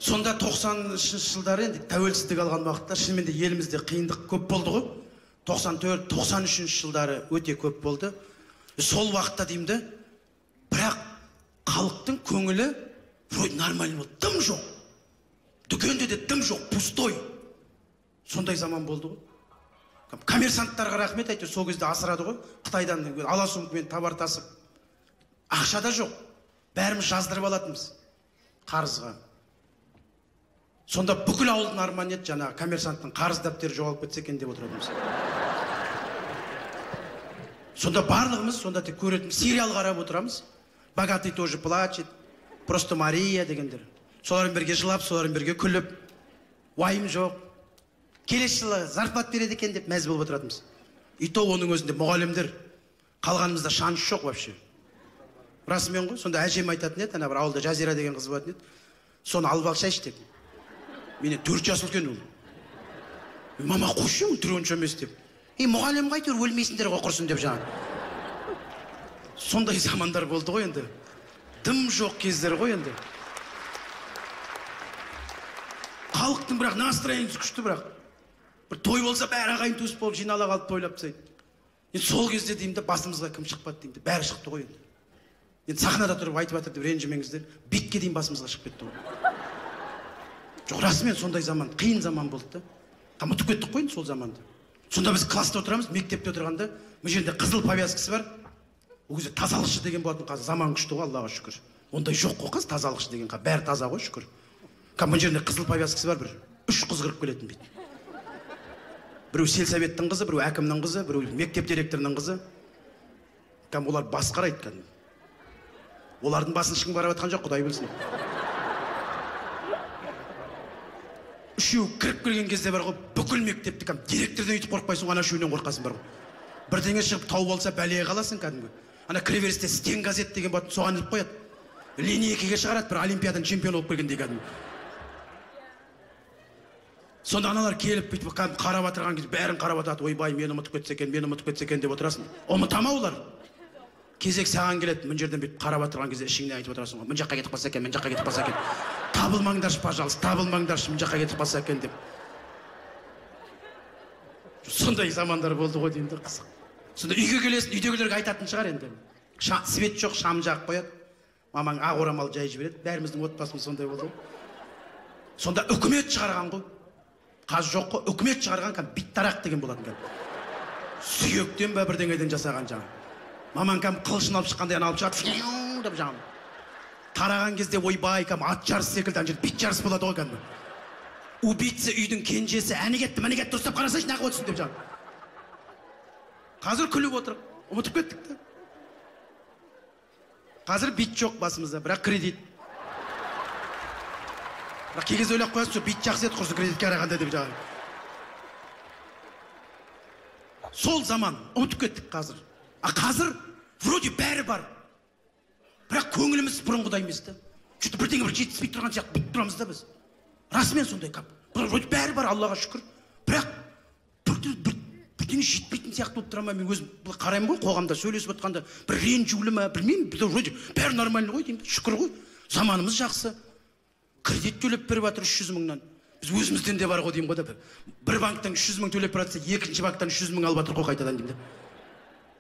Сонда 90-шы жылдары енді тәуелсіздік алған уақытта шынымен де елімізде қиындық көп болды ғой. 94-93 жылдары өте көп болды. Сол уақытта деймін де, бірақ халықтың көңілі вроде нормально болды. Дым жоқ. Дүкенде де дым жоқ, пустой. Сондай заман болды ғой. Коммерсанттарға рахмет әйтеуір, сол кезде асырады ғой. Қытайдан ала сумкамен товар тасып. Ақша да жоқ. Бәріміз жаздырып алатынбыз қарызға. Сонда бүкіл ауылдың арманы еді, жаңағы коммерсанттың қарыз дәптері жоғалып кетсе екен деп отыратынбыз. Сонда барлығымыз сонда тек көретін сериал қарап отырамыз. Богатый тоже плачет, просто Мария дегендер. Солармен бірге жылап, солармен бірге күліп, уайым жоқ. Келесі жылы зарплат береді екен деп мәз болып отыратынбыз. И то оның өзінде мұғалімдер, қалғанымызда шанс жоқ вообще. Расымен ғой, сонда әжем айтатын еді, ана бір ауылда Жазира деген қыз болатын еді. Соны алып алшайшы деп. Менен 4 жас үлкен ол. Мама қойшы, түрі онша емес деп. Мұғалім қайтыр өлмейсіңдер ғой құрсын деп жаңа. Сондай замандар болды ғой енді. Дым жоқ кездер ғой енді. Халықтың бірақ настроениесі күшті бірақ. Бір той болса бәрі ағайын туыс болып жинала қалып тойлап тастайды. Енді сол кезде деймін де басымызға кім шықпады деймін де, бәрі шықты ғой енді. Енді сахнада тұрып айтып жатыр деп ренжімеңіздер, бетке дейін басымызға шығып кетті ғой. Жоқ, расымен сондай заман, қиын заман болды да. Ұмытып кеттік қой сол заманды. Сонда біз класста отырамыз, мектепте отырғанда, бұл жерде қызыл повязкасы бар. Ол кезде тазалықшы деген болатын, қазір заман күшті ғой, Аллаға шүкір. Ондай жоқ қой қыз, тазалықшы деген, бәрі таза ғой, шүкір. Бұл жерде қызыл повязкасы бар, бір 3 қыз кіріп келетін бейді. Біреу сельсоветтің қызы, біреу әкімнің қызы, біреу мектеп директорының қызы. Олар басқарайды кәдімгі. Олардың басын ешкім қарап жатқан жоқ, Құдай білсін. Үшеу кіріп келген кезде бар ғой, бүкіл мектепті директордан үйтіп қорықпайсың, ана үшеуінен қорқасың бар ғой. Бірдеңе шығып тауып алса бәлеге қаласың кәдімгі. Ана кіреберісте Стен газет деген болатын, соған іліп қояды. Линейкеге шығарады, бір олимпиададан чемпион болып келгендей кәдімгі. Сонда аналар келіп бүйтіп қарап отырған кезде бәрін қарап отырады. Ойбай, мені ұмытып кетсе екен деп отырасың. Ұмыта ма олар? Кезек саған келеді, мына жерден бүйтіп қарап отырған кезде ішіңнен айтып отырасың ғой. Мына жаққа кетіп қалса екен, мына жаққа кетіп қалса екен. Табылмаңдаршы, пожалуйста, табылмаңдаршы, мына жаққа кетіп қалса екен деп. Сондай замандар болды ғой деймін де қызық. Сонда үйге келесің, үйдегілерге айтатын шығар енді. Свет жоқ, шам жағып қояды. Мамаң ақ орамал жайып жібереді. Бәріміздің отбасымыз сондай болды. Сонда үкімет шығарған ғой. Қаз жоқ қой, үкімет шығарған биттарақ деген болатын кәм. Сүйектен бә бірдеңеден жасаған жаңа. Маман қылышын алып шыққандай алып шығады, деп жаңа. Тараған кезде ойбай, ат жарысы секілді, ана жерде бит жарысы болады ғой кәдімгі. Убийца үйдің кенжесі, әне кетті, дұрыстап қарасайшы, нақ өтсін деп жаңа. Қазір күліп отыр, ұмытып кеттік та. Қазір бит жоқ басымызда, бірақ кредит. Бірақ кей кезде ойлап қоясың, бит жақсы еді, құрсы кредитке қарағанда деп жаңа. Сол заман, ұмытып кеттік қазір. Қазір вроде бәрі бар. Бірақ көңіліміз бұрынғыдай емес та. Что-то бірдеңе бір жетіспей тұрған сияқты бүйтіп тұрамыз да біз. Расымен сондай кап. Вроде бәрі бар, Аллаға шүкір. Бірақ бірдеңе жетпейтін сияқты болып тұра ма, мен өзім қараймын ғой, қоғамда сөйлесіп отқанда, бір ренжулі ма, білмеймін, вроде бәрі нормально ғой деймін. Шүкір ғой. Заманымыз жақсы. Кредит төлеп беріп жатыр 300 мыңнан. Біз өзімізден де бар ғой деймін ғой да. Бір банктан 300 мың төлеп беріп жатса, екінші банктан 300 мың алып жатыр ғой қайтадан деймін да.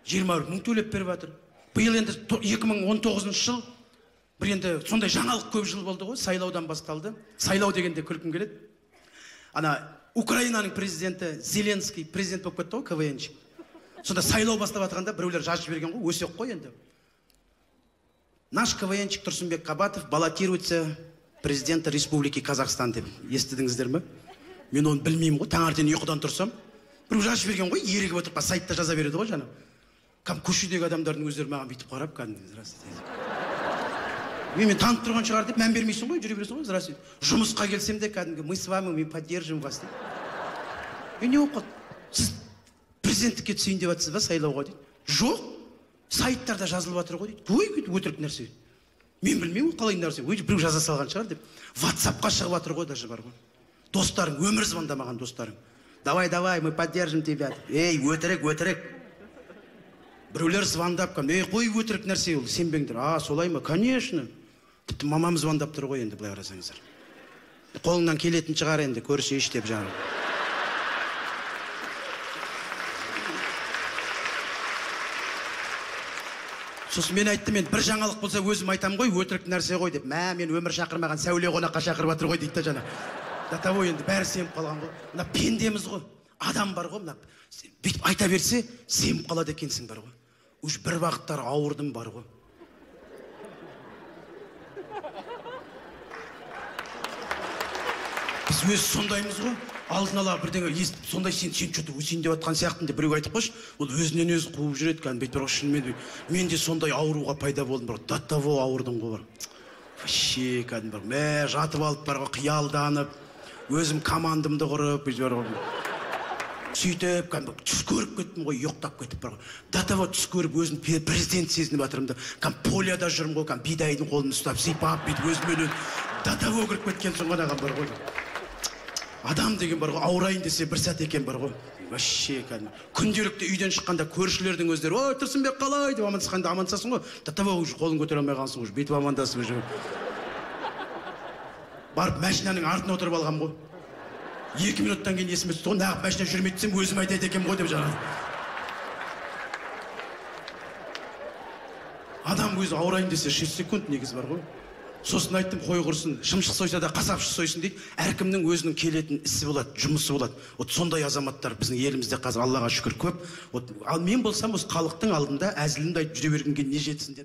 20 мың төлеп беріп жатыр. Биыл енді 2019 жыл бір енді сондай жаңалық көп жыл болды ғой, сайлаудан басталды. Сайлау дегенде күлкім келеді. Ана Украинаның президенті Зеленский президент болып кетті ғой, КВНчик. Сонда сайлау бастап жатқанда біреулер жазып жіберген ғой, өсек қой енді. Наш КВНчик Турсунбек Кабатов баллотируется президента Республики Казахстан деп. Естідіңіздер ме? Мен оны білмеймін ғой, таңертең ұйқыдан тұрсам, біреу жазып жіберген ғой, ерігіп отырып сайтта жаза береді ғой жаңа. Көшедегі адамдардың өздері маған бүйтіп қарап, мен танып тұрған шығар деп мән бермейсің ғой, жүре бересің ғой, здравствуйте. Жұмысқа келсем де кәдімгі, мы с вами, мы поддержим вас деп. Не болып қалды? Сіз президенттікке түсейін деп жатсыз ба сайлауға дейді. Жоқ, сайттарда жазылып жатыр ғой дейді. Ой, өтірік нәрсе. Мен білмеймін қалай нәрсе. Ой, біреу жаза салған шығар деп. WhatsAppқа шығып жатыр ғой, даже бар ғой. Достарың, өмір звондамаған достарың. Давай, мы поддержим тебя. Ей, өтірік. Біреулер звондап, қой өтірік нәрсе ол, сенбеңдер. Солай ма? Конечно. Тіпті мамам звондап тұр ғой енді, былай қарасаңыздар. Қолыңнан келетін шығар енді, көрсейші деп жаңағы. Сосын мен айттым, мен бір жаңалық болса өзім айтам ғой, өтірік нәрсе ғой деп. Мен өмір шақырмаған сәуле қонаққа шақырып жатыр ғой дейді жаңа. Да того енді бәрі сеніп қалған ғой. Мына пендеміз ғой. Адам бар ғой, мына бүйтіп айта берсе, сеніп қалады екенсің бар ғой. Уж бір вақыттар ауырдым бар ғой. Біз өз сондаймыз ғой. Алдын ала бірдеңе естіп, сондай сен что-то өсейін деп жатқан сияқтын деп біреу айтып қойшы, ол өзінен өзі қуып жүреді кәдімгі. Бірақ шынымен мен де сондай ауруға пайда болдым, бірақ до того ауырдым ғой бар. Вообще кәдімгі бір жатып алып бар ғой, қиялданып, өзім командамды құрып, сөйтіп кәдімгі түс көріп кеттім ғой, ұйықтап кетіп бар ғой. До того түс көріп өзім президент сезініп жатырмын да, поляда жүрмін ғой, бидайдың қолын ұстап, сипап, бүйтіп өзімен до того кіріп кеткен соң ғанаған бар ғой. Адам деген бар ғой, ауырайын десе бір сәт екен бар ғой. Вообще кәдімгі. Күнделікті үйден шыққанда көршілердің өздері, ой, Тұрсынбек қалай деп амандасқанда амандасасың ғой. До того уже қолын көтере алмай қалсың ғой, бүйтіп амандасып уже. Барып машинаның артына отырып алғам ғой. 2 минуттан кейін есіме түсті ғой, нағып машина жүрмейді десем өзім айтады екен ғой деп жаңағы. Адам өзі ауырайын десе 6 секунд негізі бар ғой. Сосын айттым, қой құрсын, шымшық сойса да қасапшы сойсын дейді. Әркімнің өзінің келетін ісі болады, жұмысы болады. Сондай азаматтар біздің елімізде қазір Аллаға шүкір көп. Ал мен болсам осы халықтың алдында әзілімді айтып жүре бергенге не жетсін деп.